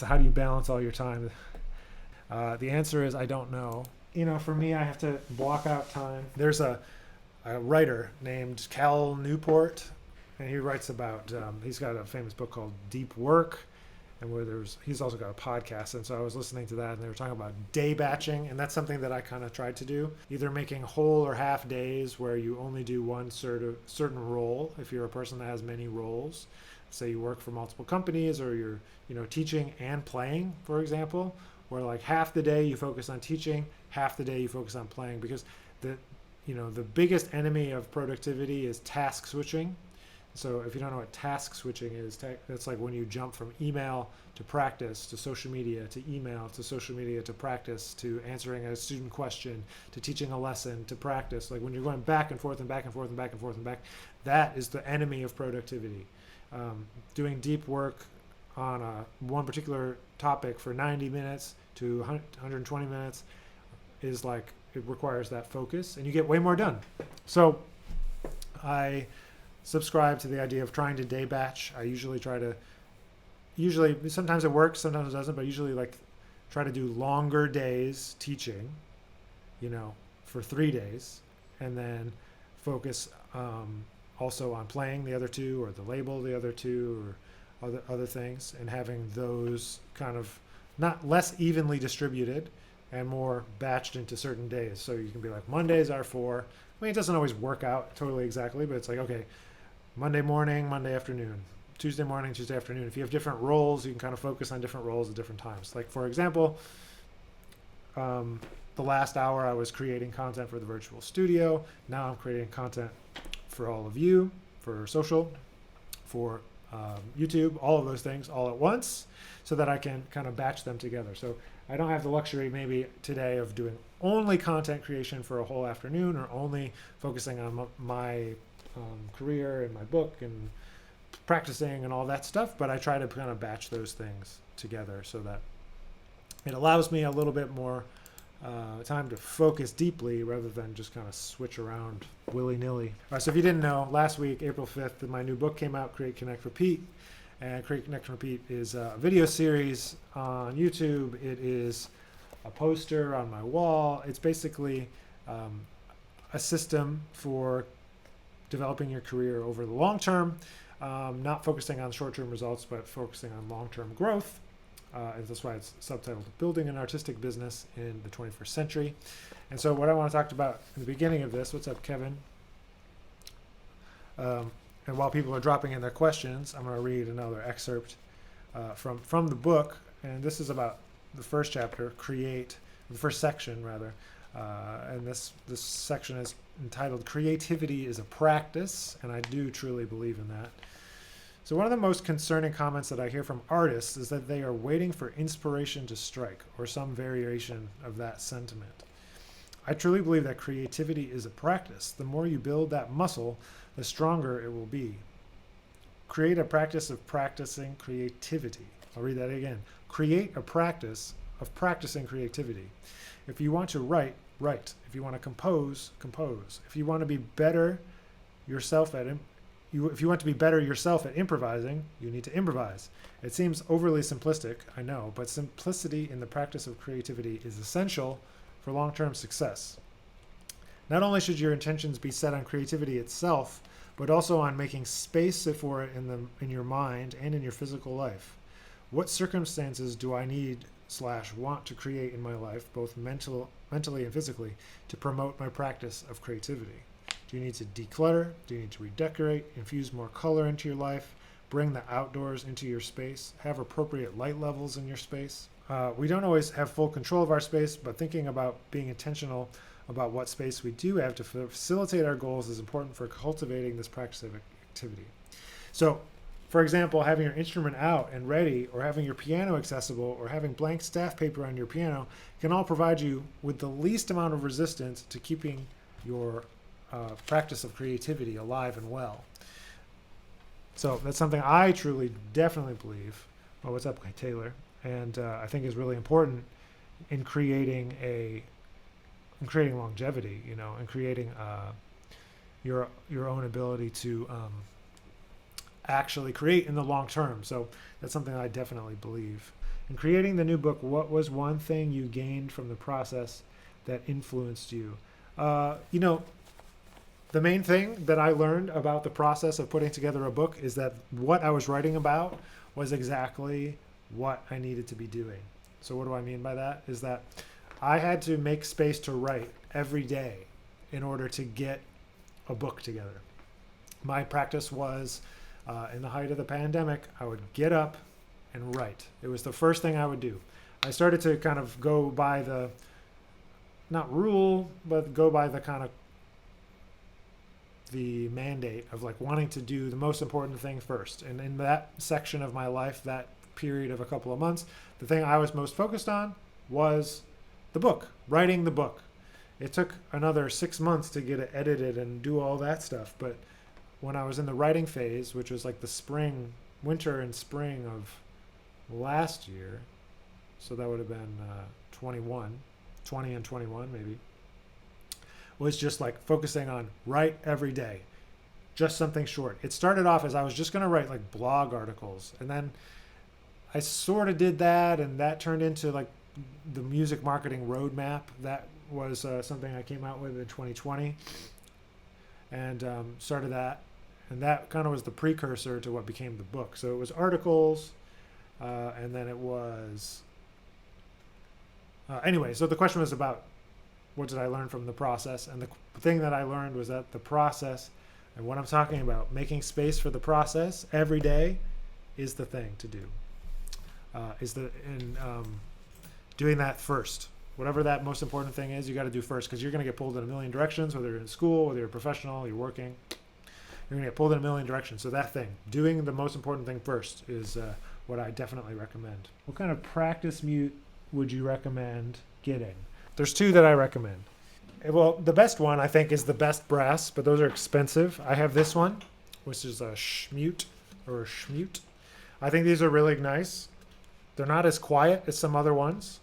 So how do you balance all your time? The answer is I don't know. For me, I have to block out time. There's a writer named Cal Newport, and he writes about. He's got a famous book called Deep Work, and he's also got a podcast. And so I was listening to that, and they were talking about day batching, and that's something that I kind of tried to do. Either making whole or half days where you only do one certain role. If you're a person that has many roles, say you work for multiple companies, or you're teaching and playing, for example, where like half the day you focus on teaching, half the day you focus on playing, because the the biggest enemy of productivity is task switching. So if you don't know what task switching is, that's like when you jump from email to practice to social media to email to social media to practice to answering a student question to teaching a lesson to practice. Like when you're going back and forth and back and forth and back and forth and back, that is the enemy of productivity. Doing deep work on one particular topic for 90 minutes to 120 minutes is like, it requires that focus, and you get way more done. So I subscribe to the idea of trying to day batch. I usually sometimes it works, sometimes it doesn't, but usually like try to do longer days teaching, for 3 days, and then focus also on playing the other two, or the label the other two, or other things, and having those kind of not less evenly distributed and more batched into certain days. So you can be like, Mondays are for, it doesn't always work out totally exactly, but it's like, okay, Monday morning, Monday afternoon, Tuesday morning, Tuesday afternoon. If you have different roles, you can kind of focus on different roles at different times. Like, for example, the last hour I was creating content for the virtual studio. Now I'm creating content for all of you, for social, for YouTube, all of those things all at once, so that I can kind of batch them together. So I don't have the luxury maybe today of doing only content creation for a whole afternoon, or only focusing on my career and my book and practicing and all that stuff. But I try to kind of batch those things together so that it allows me a little bit more time to focus deeply rather than just kind of switch around willy-nilly. All right, so if you didn't know, last week, April 5th, my new book came out, Create, Connect, Repeat. And Create, Connect, Repeat is a video series on YouTube. It is a poster on my wall. It's basically a system for developing your career over the long term, not focusing on short-term results, but focusing on long-term growth. And that's why it's subtitled Building an Artistic Business in the 21st Century. And so what I want to talk about in the beginning of this, what's up, Kevin? And while people are dropping in their questions, I'm going to read another excerpt from the book. And this is about the first chapter, the first section, rather. And this section is entitled Creativity is a Practice, and I do truly believe in that. So one of the most concerning comments that I hear from artists is that they are waiting for inspiration to strike, or some variation of that sentiment. I truly believe that creativity is a practice. The more you build that muscle, the stronger it will be. Create a practice of practicing creativity. I'll read that again. Create a practice of practicing creativity. If you want to write, write. If you want to compose, compose. If you want to be better yourself at if you want to be better yourself at improvising, you need to improvise. It seems overly simplistic, I know, but simplicity in the practice of creativity is essential for long-term success. Not only should your intentions be set on creativity itself, but also on making space for it in your mind and in your physical life. What circumstances do I need/want to create in my life, both mentally and physically, to promote my practice of creativity? Do you need to declutter? Do you need to redecorate, infuse more color into your life, bring the outdoors into your space, have appropriate light levels in your space? We don't always have full control of our space, but thinking about being intentional about what space we do have to facilitate our goals is important for cultivating this practice of activity. So, for example, having your instrument out and ready, or having your piano accessible, or having blank staff paper on your piano can all provide you with the least amount of resistance to keeping your practice of creativity alive and well. So that's something I truly, definitely believe. Oh, what's up, Taylor? And I think is really important in creating longevity, and creating your own ability to actually create in the long term. So that's something I definitely believe. In creating the new book, what was one thing you gained from the process that influenced you? You know, the main thing that I learned about the process of putting together a book is that what I was writing about was exactly what I needed to be doing. So what do I mean by that? Is that I had to make space to write every day in order to get a book together. My practice was, in the height of the pandemic, I would get up and write. It was the first thing I would do. I started to kind of go by the, not rule, but go by the kind of the mandate of like wanting to do the most important thing first. And in that section of my life, that period of a couple of months, the thing I was most focused on was the book, writing the book. It took another 6 months to get it edited and do all that stuff. But when I was in the writing phase, which was like the spring, winter and spring of last year, so that would have been 20 and 21 maybe, was just like focusing on write every day, just something short. It started off as I was just going to write like blog articles, and then I sort of did that, and that turned into like the music marketing roadmap. That was something I came out with in 2020, and started that, and that kind of was the precursor to what became the book. So it was articles, and then it was anyway. So the question was about what did I learn from the process, and the thing that I learned was that the process, and what I'm talking about, making space for the process every day, is the thing to do. Doing that first. Whatever that most important thing is, you got to do first, because you're going to get pulled in a million directions, whether you're in school, whether you're a professional, you're working. You're going to get pulled in a million directions. So that thing, doing the most important thing first, is what I definitely recommend. What kind of practice mute would you recommend getting? There's two that I recommend. Well, the best one I think is the best brass, but those are expensive. I have this one, which is a Schmute or a Schmute. I think these are really nice. They're not as quiet as some other ones,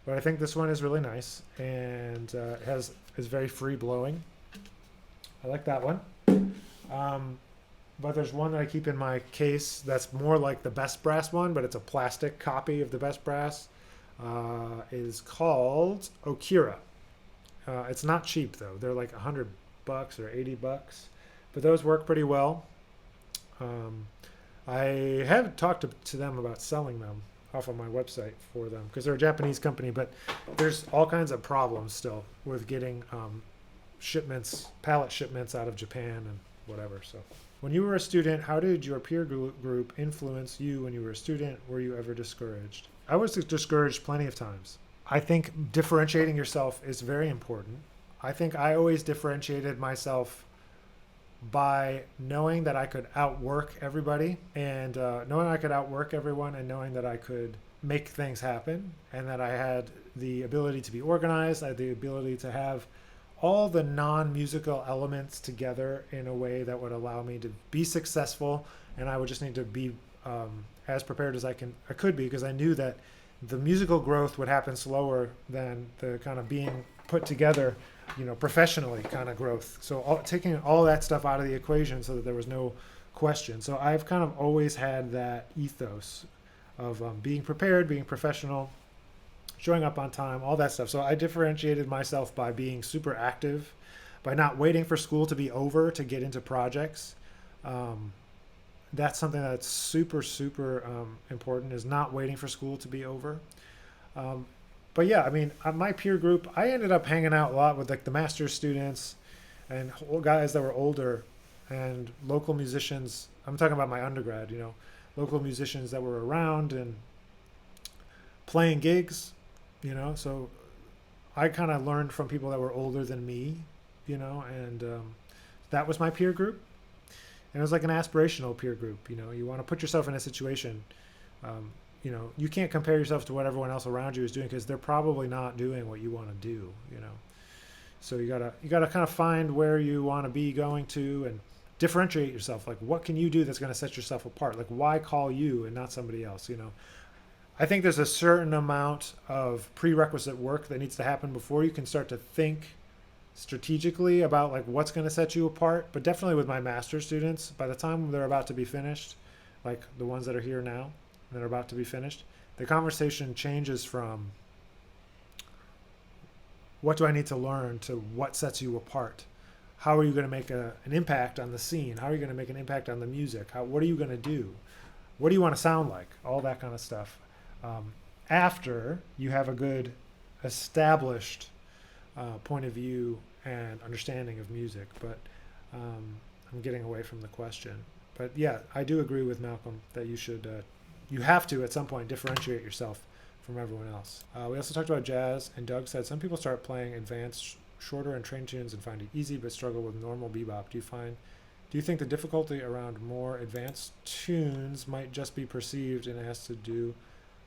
but I think this one is really nice, and is very free blowing. I like that one. But there's one that I keep in my case that's more like the best brass one, but it's a plastic copy of the best brass. Is called Okira. It's not cheap though. They're like $100 or $80, but those work pretty well. I have talked to them about selling them off of my website for them, because they're a Japanese company, but there's all kinds of problems still with getting pallet shipments out of Japan and whatever. So when you were a student, how did your peer group influence you when you were a student? Were you ever discouraged? I was discouraged plenty of times. I think differentiating yourself is very important. I think I always differentiated myself by knowing that I could outwork everybody, and knowing I could outwork everyone, and knowing that I could make things happen, and that I had the ability to be organized. I had the ability to have all the non-musical elements together in a way that would allow me to be successful, and I would just need to be as prepared as I could be, because I knew that the musical growth would happen slower than the kind of being put together, professionally kind of growth. So taking all that stuff out of the equation so that there was no question. So I've kind of always had that ethos of being prepared, being professional, showing up on time, all that stuff. So I differentiated myself by being super active, by not waiting for school to be over to get into projects. That's something that's super, super important, is not waiting for school to be over. But yeah, I mean, my peer group, I ended up hanging out a lot with like the master's students and guys that were older, and local musicians. I'm talking about my undergrad, local musicians that were around and playing gigs, so I kind of learned from people that were older than me, and that was my peer group. And it was like an aspirational peer group. You want to put yourself in a situation, you can't compare yourself to what everyone else around you is doing, because they're probably not doing what you want to do, So you gotta kind of find where you want to be going to, and differentiate yourself. Like, what can you do that's going to set yourself apart? Like, why call you and not somebody else? I think there's a certain amount of prerequisite work that needs to happen before you can start to think strategically about like what's going to set you apart. But definitely with my master's students, by the time they're about to be finished, like the ones that are here now that are about to be finished, the conversation changes from what do I need to learn to what sets you apart. How are you going to make an impact on the scene? How are you going to make an impact on the music? What are you going to do? What do you want to sound like? All that kind of stuff. After you have a good established point of view and understanding of music. But I'm getting away from the question. But yeah, I do agree with Malcolm that you have to at some point differentiate yourself from everyone else. We also talked about jazz, and Doug said some people start playing advanced, shorter and trained tunes and find it easy but struggle with normal bebop. Do you think the difficulty around more advanced tunes might just be perceived and it has to do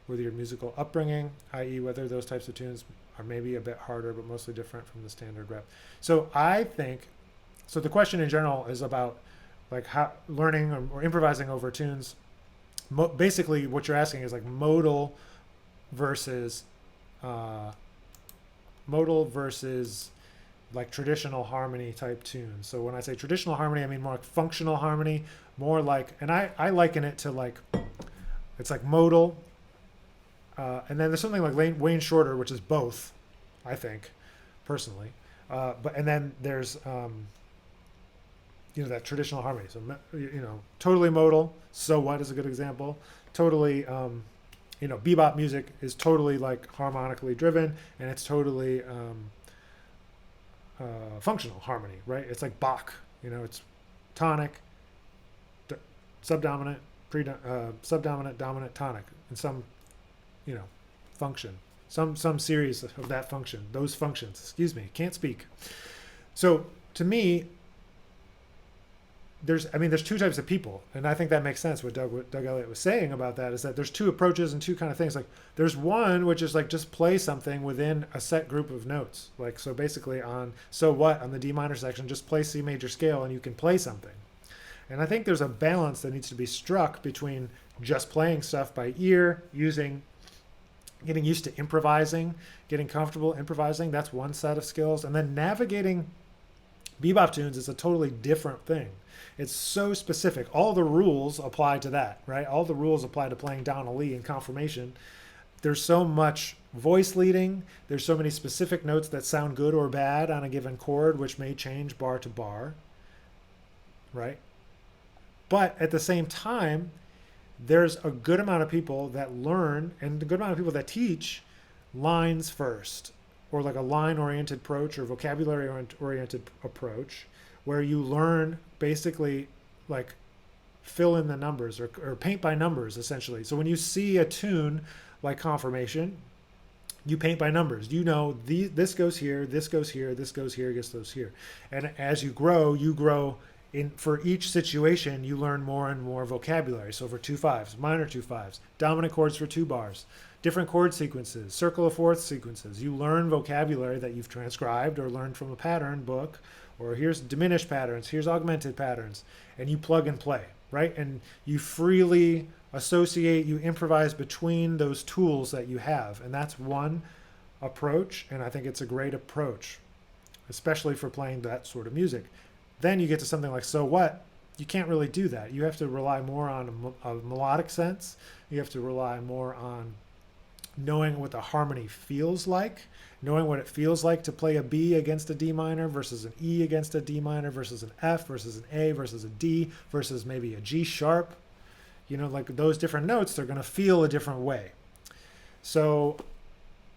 with your musical upbringing, i.e. whether those types of tunes are maybe a bit harder but mostly different from the standard rep? So I think, so the question in general is about like how learning or improvising over tunes. Basically what you're asking is like modal versus like traditional harmony type tunes. So when I say traditional harmony, I mean more like functional harmony, more like, and I liken it to like, it's like modal. And then there's something like Wayne Shorter, which is both, I think, personally. And then there's, that traditional harmony. So, totally modal. So What is a good example. Totally, bebop music is totally like harmonically driven, and it's totally functional harmony, right? It's like Bach, it's tonic, subdominant, subdominant, dominant, tonic, and some, function, some series of that function, those functions. Can't speak. So to me, there's two types of people, and I think that makes sense. What Doug Elliott was saying about that is that there's two approaches and two kind of things. Like there's one which is like just play something within a set group of notes. Like so basically on So What on the D minor section, just play C major scale and you can play something. And I think there's a balance that needs to be struck between just playing stuff by ear, getting used to improvising, getting comfortable improvising. That's one set of skills, and then navigating bebop tunes is a totally different thing. It's so specific. All the rules apply to that, right? All the rules apply to playing Donna Lee in confirmation. There's so much voice leading. There's so many specific notes that sound good or bad on a given chord, which may change bar to bar, right? But at the same time, there's a good amount of people that learn and a good amount of people that teach lines first, or like a line-oriented approach or vocabulary-oriented approach, where you learn basically like fill in the numbers or paint by numbers, essentially. So when you see a tune like Confirmation, you paint by numbers. This goes here, this goes here, this goes here, this goes here. And as you grow for each situation, you learn more and more vocabulary. So for 2/5s, minor 2/5s, dominant chords for 2 bars, different chord sequences, circle of fourths sequences. You learn vocabulary that you've transcribed or learned from a pattern book, or here's diminished patterns, here's augmented patterns, and you plug and play, right? And you freely associate, you improvise between those tools that you have. And that's one approach, and I think it's a great approach, especially for playing that sort of music. Then you get to something like So What, you can't really do that. You have to rely more on a melodic sense. You have to rely more on knowing what the harmony feels like, knowing what it feels like to play a B against a D minor versus an E against a D minor versus an F versus an A versus a D versus maybe a G sharp. Like those different notes, they're going to feel a different way. So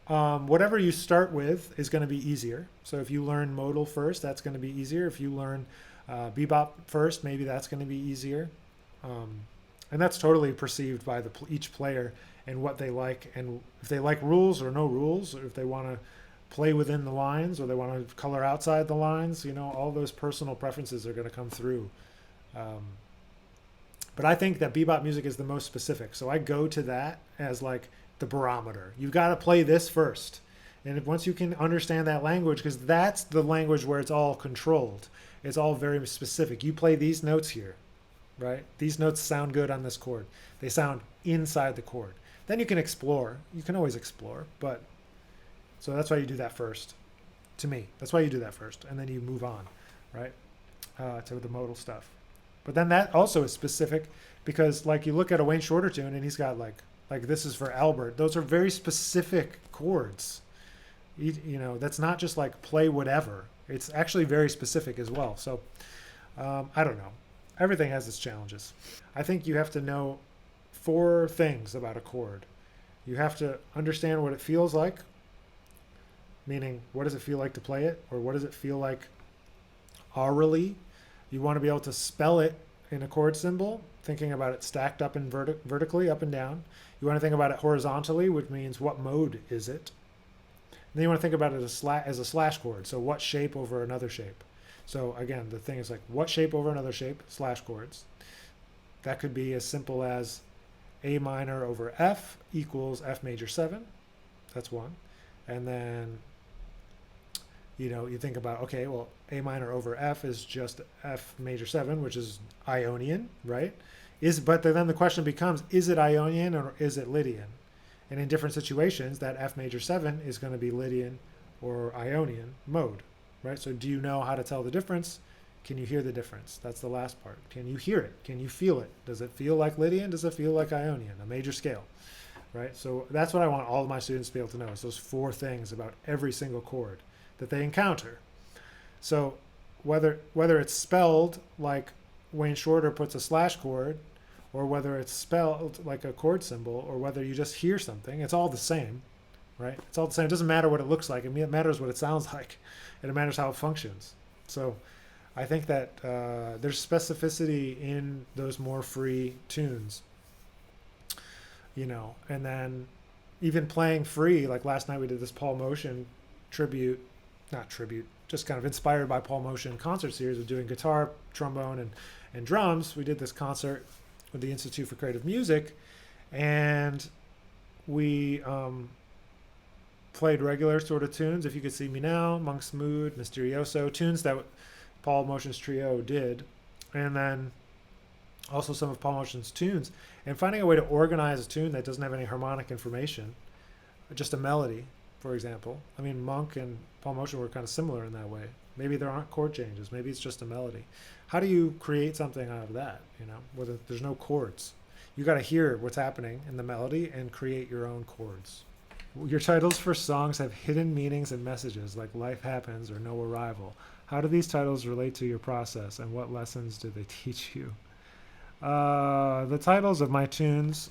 whatever you start with is going to be easier. So if you learn modal first, that's going to be easier. If you learn bebop first, maybe that's going to be easier. And that's totally perceived by each player and what they like, and if they like rules or no rules, or if they want to play within the lines or they want to color outside the lines, all those personal preferences are going to come through. But I think that bebop music is the most specific. So I go to that as like the barometer. You've got to play this first. And once you can understand that language, because that's the language where it's all controlled. It's all very specific. You play these notes here, right? These notes sound good on this chord. They sound inside the chord. Then you can explore. You can always explore. But so that's why you do that first. To me, that's why you do that first. And then you move on, right, to the modal stuff. But then that also is specific because like you look at a Wayne Shorter tune and he's got like Like this is for Albert. Those are very specific chords. That's not just like play whatever. It's actually very specific as well. So I don't know. Everything has its challenges. I think you have to know 4 things about a chord. You have to understand what it feels like, meaning what does it feel like to play it, or what does it feel like aurally. You want to be able to spell it in a chord symbol, thinking about it stacked up and vertically, up and down. You want to think about it horizontally, which means what mode is it. And then you want to think about it as a slash chord. So what shape over another shape. So again, the thing is like what shape over another shape, slash chords. That could be as simple as A minor over F equals F major 7. That's one. And then, you think about, okay, well, A minor over F is just F major 7, which is Ionian, right? But then the question becomes, is it Ionian or is it Lydian? And in different situations, that F major 7 is going to be Lydian or Ionian mode, right? So do you know how to tell the difference? Can you hear the difference? That's the last part. Can you hear it? Can you feel it? Does it feel like Lydian? Does it feel like Ionian, a major scale, right? So that's what I want all of my students to be able to know, is those 4 things about every single chord that they encounter. So whether it's spelled like Wayne Shorter puts a slash chord, or whether it's spelled like a chord symbol, or whether you just hear something, it's all the same, right? It's all the same. It doesn't matter what it looks like. It matters what it sounds like, and it matters how it functions. So I think that there's specificity in those more free tunes, and then even playing free, like last night we did this Paul Motian just kind of inspired by Paul Motian concert series of doing guitar, trombone, and drums. We did this concert with the Institute for Creative Music, and we played regular sort of tunes. If You Could See Me Now, Monk's Mood, Misterioso, tunes that Paul Motian's trio did, and then also some of Paul Motian's tunes, and finding a way to organize a tune that doesn't have any harmonic information, just a melody, for example. I mean, Monk and Paul Motian were kind of similar in that way. Maybe there aren't chord changes. Maybe it's just a melody. How do you create something out of that, where there's no chords? You got to hear what's happening in the melody and create your own chords. Your titles for songs have hidden meanings and messages like Life Happens or No Arrival. How do these titles relate to your process, and what lessons do they teach you? The titles of my tunes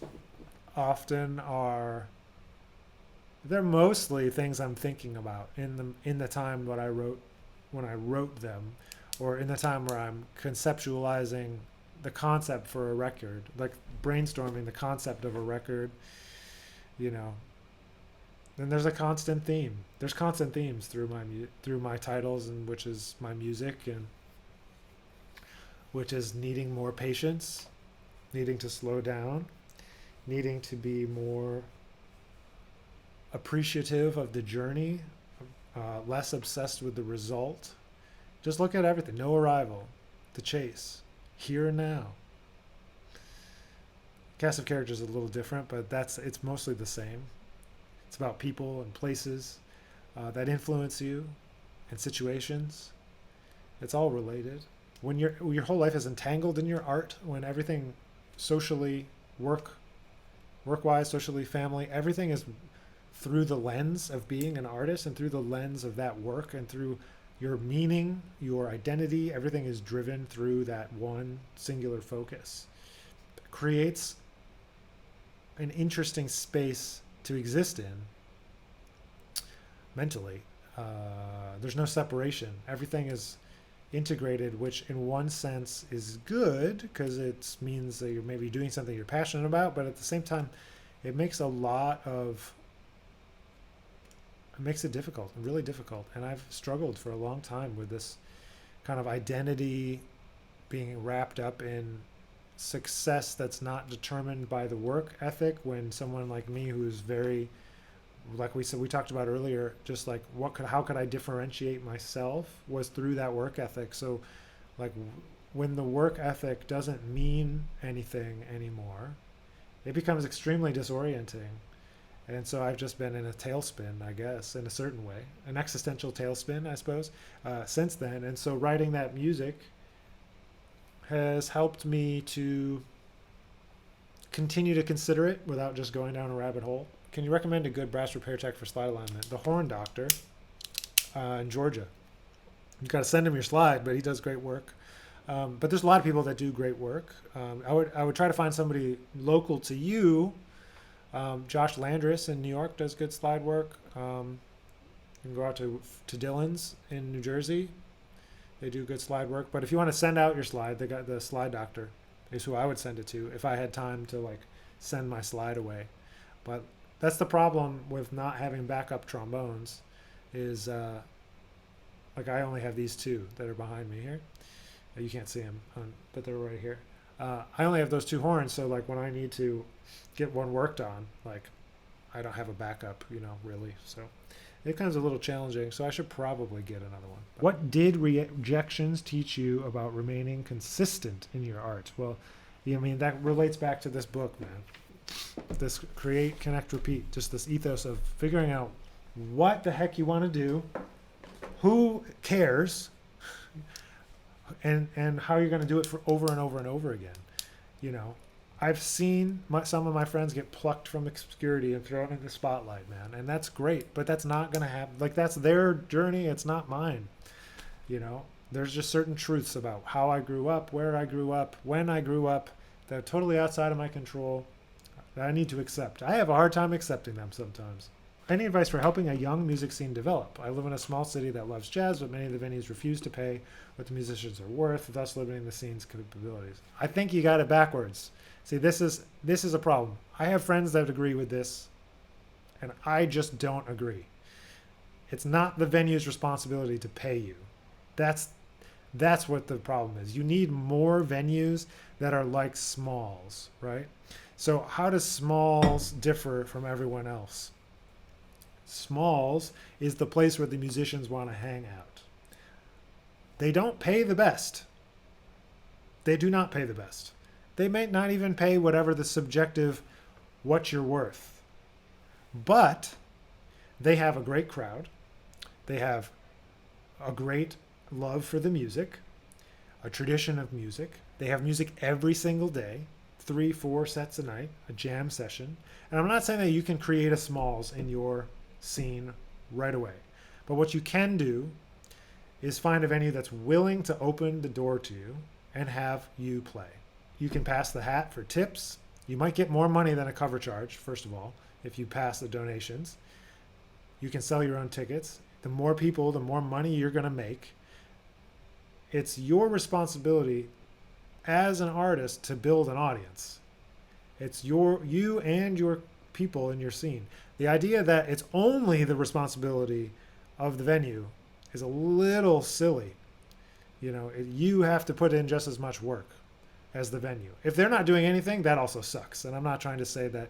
often they're mostly things I'm thinking about in the time when I wrote them, or in the time where I'm conceptualizing the concept for a record, like brainstorming the concept of a record, Then there's a constant theme. There's constant themes through my titles, and which is my music, and which is needing more patience, needing to slow down, needing to be more appreciative of the journey, less obsessed with the result. Just look at everything. No arrival, the chase, here and now. Cast of characters is a little different, but it's mostly the same. It's about people and places that influence you, and situations. It's all related. When your whole life is entangled in your art, when everything socially, work-wise, socially, family, everything is through the lens of being an artist, and through the lens of that work, and through your meaning, your identity, everything is driven through that one singular focus. It creates an interesting space to exist in mentally. There's no separation. Everything is integrated, which in one sense is good, because it means that you're maybe doing something you're passionate about, but at the same time it makes it difficult, really difficult. And I've struggled for a long time with this kind of identity being wrapped up in success that's not determined by the work ethic, when someone like me, who's very, like we talked about earlier, just like how could I differentiate myself, was through that work ethic. So like when the work ethic doesn't mean anything anymore, it becomes extremely disorienting. And so I've just been in a tailspin, I guess, in a certain way, an existential tailspin, I suppose, since then. And so writing that music has helped me to continue to consider it without just going down a rabbit hole, can you recommend a good brass repair tech for slide alignment? The Horn Doctor in Georgia. You've got to send him your slide, but he does great work. But there's a lot of people that do great work. I would try to find somebody local to you. Josh Landris in New York does good slide work. You can go out to Dillon's in New Jersey. They do good slide work. But if you want to send out your slide, they got the Slide Doctor is who I would send it to if I had time to like send my slide away. But that's the problem with not having backup trombones is like I only have these two that are behind me here. You can't see them, but they're right here. I only have those two horns, so like when I need to get one worked on, like I don't have a backup, really. So it becomes a little challenging, so I should probably get another one. What did rejections teach you about remaining consistent in your art? Well, that relates back to this book, man. This create, connect, repeat, just this ethos of figuring out what the heck you want to do, who cares, and how you're going to do it for over and over and over again. I've seen some of my friends get plucked from obscurity and thrown in the spotlight, man, and that's great, but that's not going to happen. Like, that's their journey, it's not mine. There's just certain truths about how I grew up, where I grew up, when I grew up, that are totally outside of my control, that I need to accept. I have a hard time accepting them sometimes. Any advice for helping a young music scene develop? I live in a small city that loves jazz, but many of the venues refuse to pay what the musicians are worth, thus limiting the scene's capabilities. I think you got it backwards. See, this is a problem. I have friends that agree with this, and I just don't agree. It's not the venue's responsibility to pay you. That's what the problem is. You need more venues that are like Smalls, right? So how does Smalls differ from everyone else? Smalls is the place where the musicians want to hang out. They don't pay the best. They do not pay the best. They may not even pay whatever the subjective, what you're worth. But they have a great crowd. They have a great love for the music, a tradition of music. They have music every single day, 3-4 sets a night, a jam session. And I'm not saying that you can create a Smalls in your scene right away. But what you can do is find a venue that's willing to open the door to you and have you play. You can pass the hat for tips. You might get more money than a cover charge, first of all, if you pass the donations. You can sell your own tickets. The more people, the more money you're going to make. It's your responsibility as an artist to build an audience. It's you and your people in your scene. The idea that it's only the responsibility of the venue is a little silly. You have to put in just as much work as the venue. If they're not doing anything, that also sucks. And I'm not trying to say that,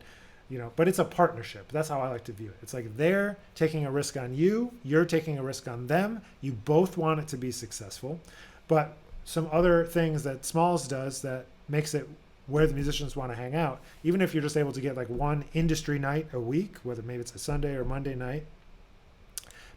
but it's a partnership. That's how I like to view it. It's like they're taking a risk on you, you're taking a risk on them. You both want it to be successful. But some other things that Smalls does that makes it where the musicians want to hang out, even if you're just able to get like one industry night a week, whether maybe it's a Sunday or Monday night,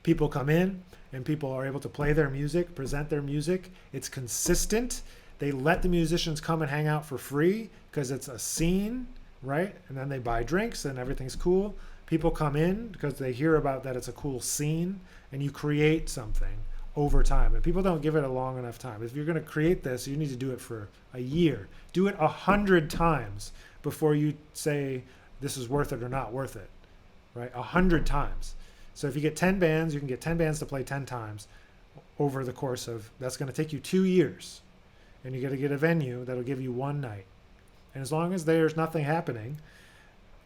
people come in and people are able to play their music, present their music. It's consistent. They let the musicians come and hang out for free because it's a scene, right? And then they buy drinks and everything's cool. People come in because they hear about that it's a cool scene, and you create something over time. And people don't give it a long enough time. If you're going to create this, you need to do it for a year. Do it 100 times before you say this is worth it or not worth it, right? 100 times. So if you get 10 bands, you can get 10 bands to play 10 times over the course of, that's going to take you 2 years. And you got to get a venue that'll give you one night. And as long as there's nothing happening,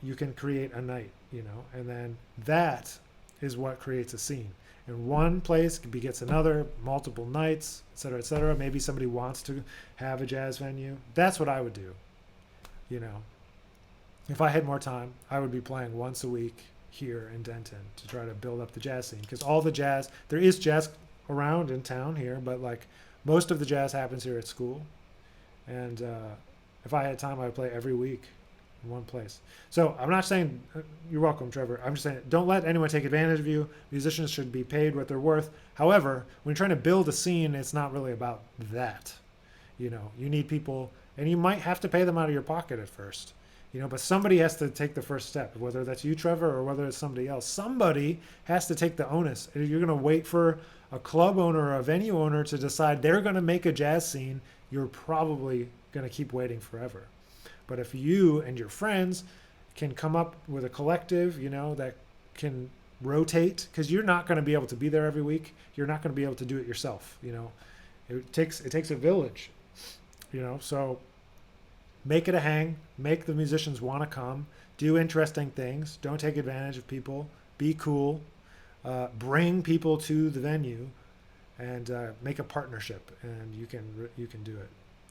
you can create a night, and then that is what creates a scene. And one place begets another, multiple nights, et cetera, et cetera. Maybe somebody wants to have a jazz venue. That's what I would do. If I had more time, I would be playing once a week here in Denton to try to build up the jazz scene. Because all the jazz, there is jazz around in town here, but like most of the jazz happens here at school. And if I had time, I would play every week in one place. So I'm not saying, you're welcome, Trevor. I'm just saying, don't let anyone take advantage of you. Musicians should be paid what they're worth. However, when you're trying to build a scene, it's not really about that. You need people, and you might have to pay them out of your pocket at first. But somebody has to take the first step, whether that's you, Trevor, or whether it's somebody else. Somebody has to take the onus. If you're going to wait for a club owner or a venue owner to decide they're going to make a jazz scene, you're probably going to keep waiting forever. But if you and your friends can come up with a collective, that can rotate, because you're not going to be able to be there every week. You're not going to be able to do it yourself. It takes a village. So make it a hang. Make the musicians want to come. Do interesting things. Don't take advantage of people. Be cool. Bring people to the venue, and make a partnership, and you can do it.